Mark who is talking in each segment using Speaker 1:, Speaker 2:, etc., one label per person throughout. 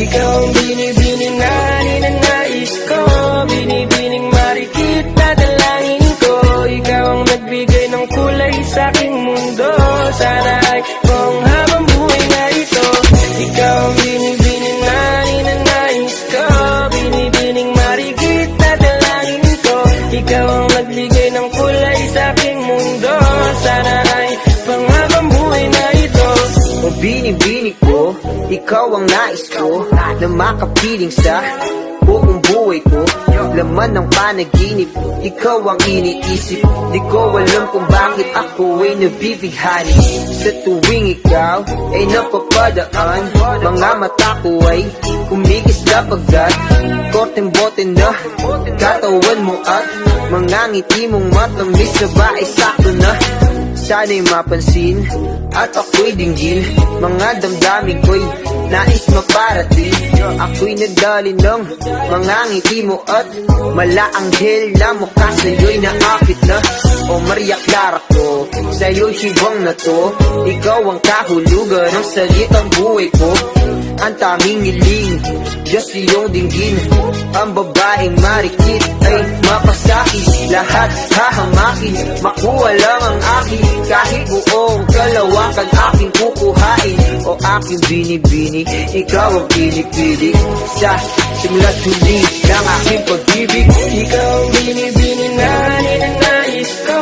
Speaker 1: Ikaw ang binibining na ninanais ko, binibining marikit na dalangin ko. Ikaw ang nagbigay ng kulay sa aking mundo. Sana ay buong habang buhay na ito. Ikaw ang binibining na ninanais ko, binibining marikit na dalangin ko. Ikaw ang nagbigay ng kulay sa aking mundo. Sana ay buong habang buhay na ito.
Speaker 2: O binibini ko, ikaw ang nais ko, na makapiling sa buong buhay ko. Laman ng panaginip, ikaw ang iniisip. Di ko alam kung bakit ako ay nabibighani. Sa tuwing ikaw ay napapadaan, mga mata ko ay kumikis na pagkat korteng bote na katawan mo at mga ngiti mong matamis na ba ay sakto na. Sana'y mapansin at ako'y dinggin, mga damdamin ko'y nais maparating. Ako'y nagdali ng mga ngiti mo at malaanghel na mukha sa'yo'y naakit na. O Maria Clara ko, sa'yo'y hibang na to. Ikaw ang kahulugan ng salitang buhay ko. Ang tanging hiling, Diyos iyong dinggin. Ang babaeng marikit ay mapasakit. Lahat hahamakin, makuha lang ang akin. Kahit buong kalawakan aking kukuhain. O aking binibini, ikaw ang pinipili. Sa simula't huli ng aking pag-ibig.
Speaker 1: Ikaw ang binibining na ninanais ko,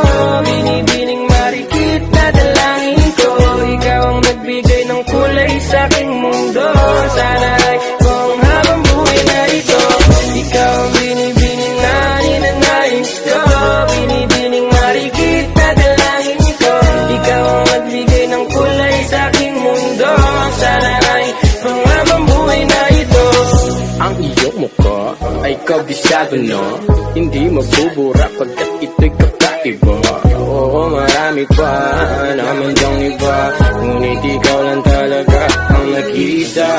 Speaker 1: binibining marikit na dalangin ko. Ikaw ang nagbigay ng kulay sa aking mundo. Sana ay buong habang buhay na ito. Ikaw ang binibining na ninanais ko, binibining marikit na dalangin ko. Ikaw ang nagbigay ng kulay sa aking mundo. Sana ay buong habang buhay na ito.
Speaker 3: Ang iyong mukha ay kabisado na, hindi magbubura pagkat ito'y kakaiba. Oo, marami pa naman dyang iba, ngunit ikaw lang talaga ang nag-iisa.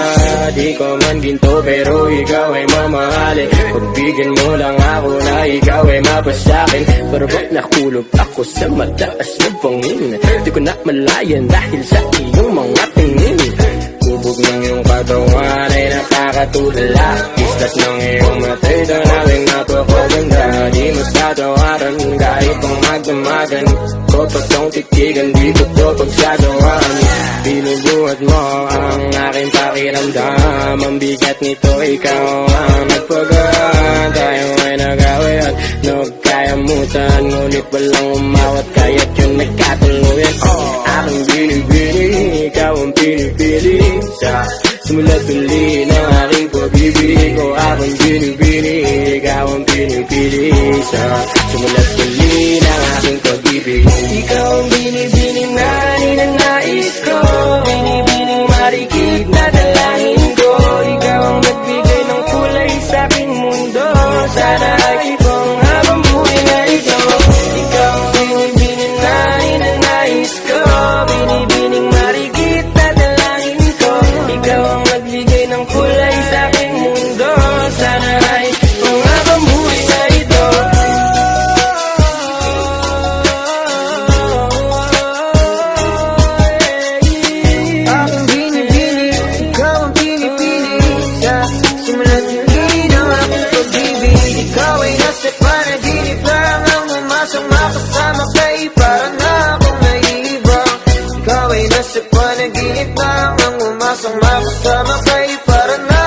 Speaker 3: Di ko man ginto pero ikaw ay mamahalin. Pagbigyan mo lang ako na ikaw ay mapasakin. Pero ba't nakulog ako sa mataas na bangin? Di ko na malayan dahil sa iyong mga tingin. Kubog ng iyong katawan ay nakakatulala. Islas ng iyong matay dalawing napakaganda. Di masatawaran kahit kung magdamagan ko pa tong titigan, di ko to pagsasawaan. Binubuhat mo ang aking pakiramdam. Ang bigat nito ikaw ang nagpagaan. Tayo ay nag-away at nagkayamutan, ngunit walang umawat kaya't yung nagkatuluyan. Aking binibini, ikaw ang pinipili. Sa simula't huli ng aking pag-ibig ko, aking binibini, ikaw ang pinipili. Sa simula't huli ng aking pag-ibig.
Speaker 1: Ikaw ang binibining na ninanais ko, binibining marikit na dalangin ko. Ikaw ang nagbigay ng kulay sa aking mundo. Sana ay buong habang buhay na ito. Ikaw ang binibining na ninanais ko, binibining marikit na dalangin ko. Ikaw ang nagbigay ng kulay sa aking mundo. Sana ay buong habang buhay na ito.
Speaker 2: Aking binibini, ikaw ang pinipili. Sa simula't huli ng aking pag-ibig. Ikaw ay nasa panaginip lang, ang umasang makasama kay para na akong naiibang. Ikaw ay nasa panaginip lang, ang umasang makasama kay para na